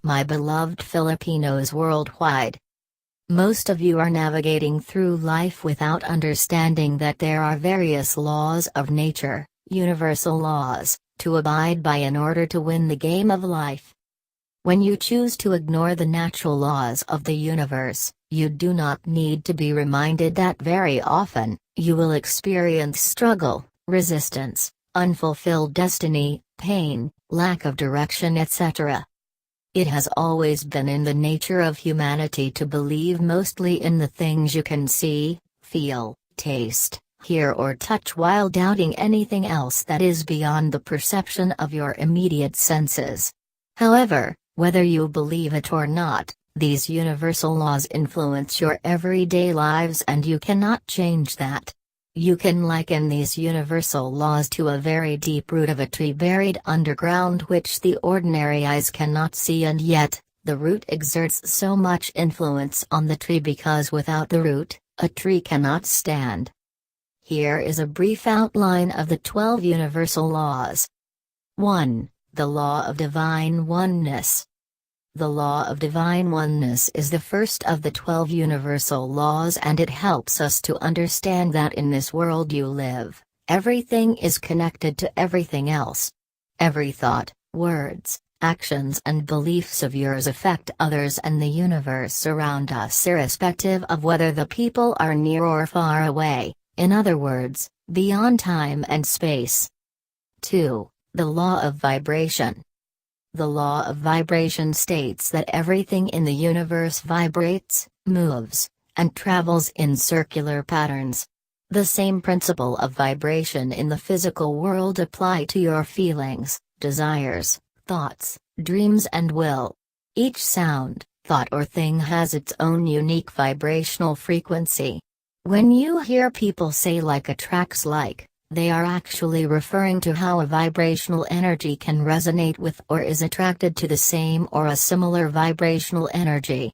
my beloved Filipinos worldwide. Most of you are navigating through life without understanding that there are various laws of nature, universal laws, to abide by in order to win the game of life. When you choose to ignore the natural laws of the universe, you do not need to be reminded that very often, you will experience struggle, resistance, unfulfilled destiny, pain, lack of direction, etc. It has always been in the nature of humanity to believe mostly in the things you can see, feel, taste, hear or touch while doubting anything else that is beyond the perception of your immediate senses. However, whether you believe it or not, these universal laws influence your everyday lives and you cannot change that. You can liken these universal laws to a very deep root of a tree buried underground which the ordinary eyes cannot see, and yet, the root exerts so much influence on the tree because without the root, a tree cannot stand. Here is a brief outline of the 12 universal laws. 1. The Law of Divine Oneness. The law of divine oneness is the first of the 12 universal laws, and it helps us to understand that in this world you live, everything is connected to everything else. Every thought, words, actions and beliefs of yours affect others and the universe around us irrespective of whether the people are near or far away, in other words, beyond time and space. 2. The Law of Vibration. The law of vibration states that everything in the universe vibrates, moves, and travels in circular patterns. The same principle of vibration in the physical world apply to your feelings, desires, thoughts, dreams and will. Each sound, thought or thing has its own unique vibrational frequency. When you hear people say like attracts like, they are actually referring to how a vibrational energy can resonate with or is attracted to the same or a similar vibrational energy.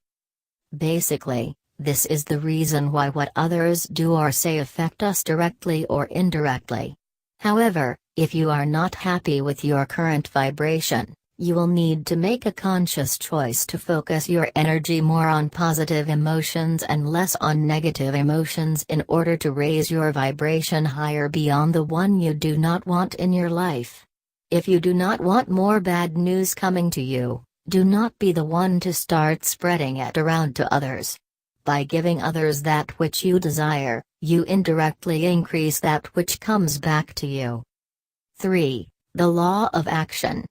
Basically, this is the reason why what others do or say affect us directly or indirectly. However, if you are not happy with your current vibration, you will need to make a conscious choice to focus your energy more on positive emotions and less on negative emotions in order to raise your vibration higher beyond the one you do not want in your life. If you do not want more bad news coming to you, do not be the one to start spreading it around to others. By giving others that which you desire, you indirectly increase that which comes back to you. 3. The Law of Action.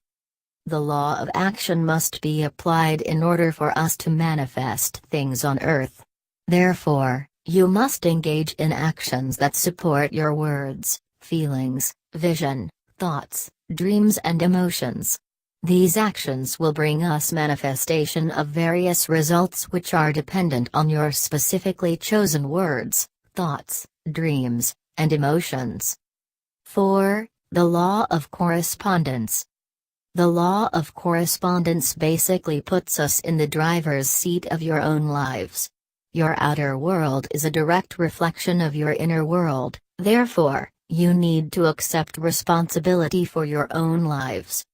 The law of action must be applied in order for us to manifest things on earth. Therefore, you must engage in actions that support your words, feelings, vision, thoughts, dreams and emotions. These actions will bring us manifestation of various results which are dependent on your specifically chosen words, thoughts, dreams, and emotions. 4. The Law of Correspondence. The law of correspondence basically puts us in the driver's seat of your own lives. Your outer world is a direct reflection of your inner world, therefore, you need to accept responsibility for your own lives.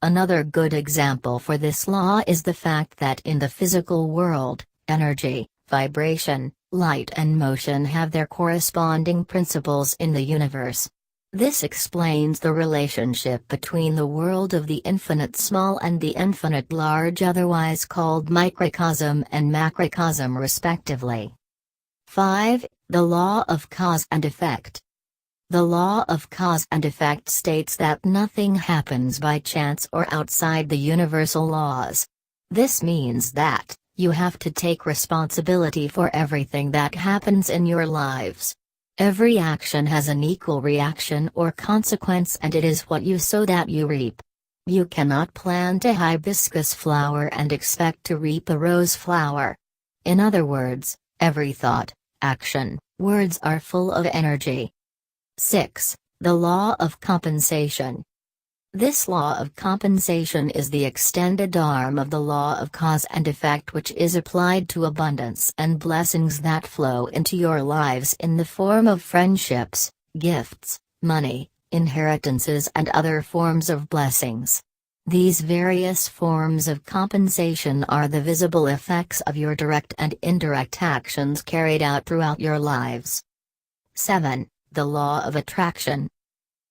Another good example for this law is the fact that in the physical world, energy, vibration, light and motion have their corresponding principles in the universe. This explains the relationship between the world of the infinite small and the infinite large, otherwise called microcosm and macrocosm respectively. 5. The Law of Cause and Effect. The law of cause and effect states that nothing happens by chance or outside the universal laws. This means that you have to take responsibility for everything that happens in your lives. Every action has an equal reaction or consequence, and it is what you sow that you reap. You cannot plant a hibiscus flower and expect to reap a rose flower. In other words, every thought, action, words are full of energy. 6. The Law of Compensation. This law of compensation is the extended arm of the law of cause and effect, which is applied to abundance and blessings that flow into your lives in the form of friendships, gifts, money, inheritances and other forms of blessings. These various forms of compensation are the visible effects of your direct and indirect actions carried out throughout your lives. 7. The law of attraction.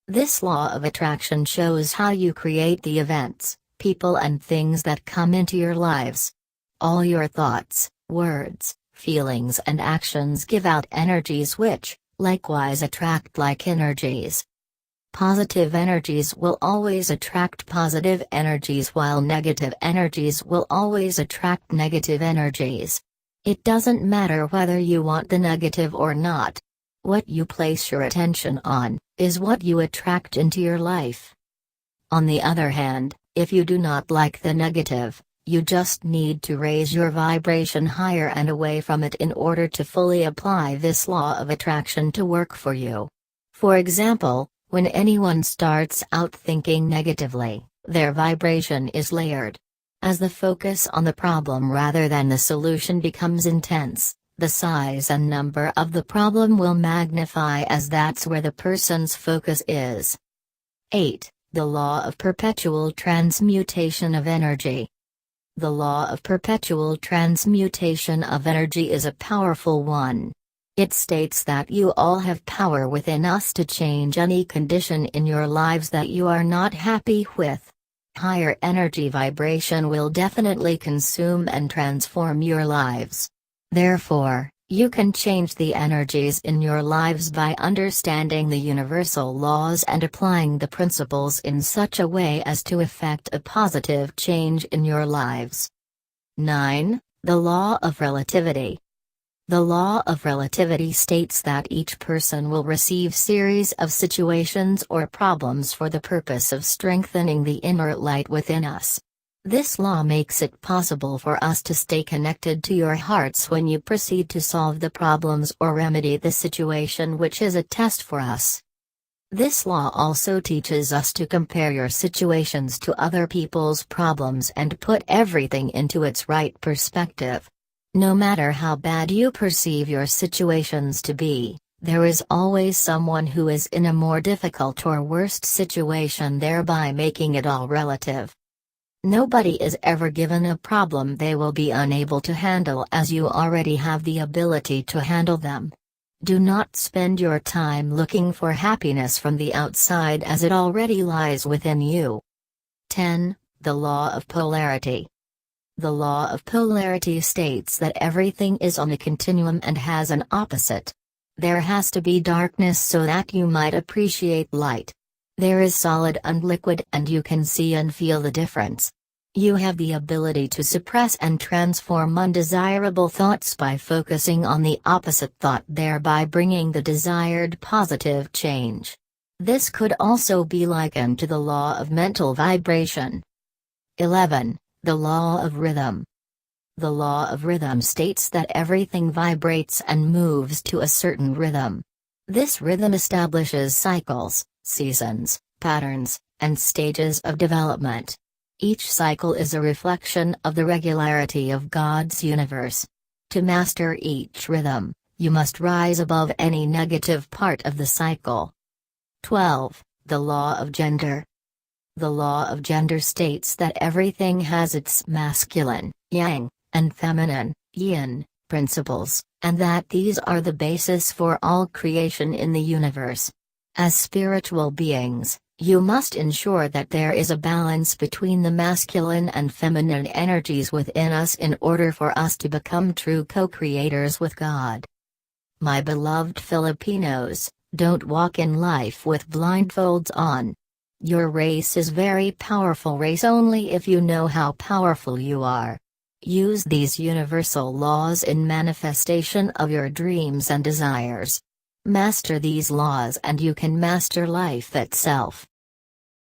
This law of attraction shows how you create the events, people and things that come into your lives. All your thoughts, words, feelings and actions give out energies which, likewise attract like energies. Positive energies will always attract positive energies while negative energies will always attract negative energies. It doesn't matter whether you want the negative or not. What you place your attention on, is what you attract into your life. On the other hand, if you do not like the negative, you just need to raise your vibration higher and away from it in order to fully apply this law of attraction to work for you. For example, when anyone starts out thinking negatively, their vibration is layered. As the focus on the problem rather than the solution becomes intense, the size and number of the problem will magnify as that's where the person's focus is. 8. The law of perpetual transmutation of energy. The law of perpetual transmutation of energy is a powerful one. It states that you all have power within us to change any condition in your lives that you are not happy with. Higher energy vibration will definitely consume and transform your lives. Therefore, you can change the energies in your lives by understanding the universal laws and applying the principles in such a way as to effect a positive change in your lives. 9. The law of relativity. The law of relativity states that each person will receive series of situations or problems for the purpose of strengthening the inner light within us. This law makes it possible for us to stay connected to your hearts when you proceed to solve the problems or remedy the situation which is a test for us. This law also teaches us to compare your situations to other people's problems and put everything into its right perspective. No matter how bad you perceive your situations to be, there is always someone who is in a more difficult or worst situation, thereby making it all relative. Nobody is ever given a problem they will be unable to handle, as you already have the ability to handle them. Do not spend your time looking for happiness from the outside, as it already lies within you. 10. The law of polarity. The law of polarity states that everything is on a continuum and has an opposite. There has to be darkness so that you might appreciate light. There is solid and liquid, and you can see and feel the difference. You have the ability to suppress and transform undesirable thoughts by focusing on the opposite thought, thereby bringing the desired positive change. This could also be likened to the law of mental vibration. 11. The law of rhythm. The law of rhythm states that everything vibrates and moves to a certain rhythm. This rhythm establishes cycles, seasons, patterns, and stages of development. Each cycle is a reflection of the regularity of God's universe. To master each rhythm, you must rise above any negative part of the cycle. 12. The law of gender. The law of gender states that everything has its masculine, yang, and feminine, yin, principles, and that these are the basis for all creation in the universe. As spiritual beings, you must ensure that there is a balance between the masculine and feminine energies within us in order for us to become true co-creators with God. My beloved Filipinos, don't walk in life with blindfolds on. Your race is very powerful race only if you know how powerful you are. Use these universal laws in manifestation of your dreams and desires. Master these laws and you can master life itself.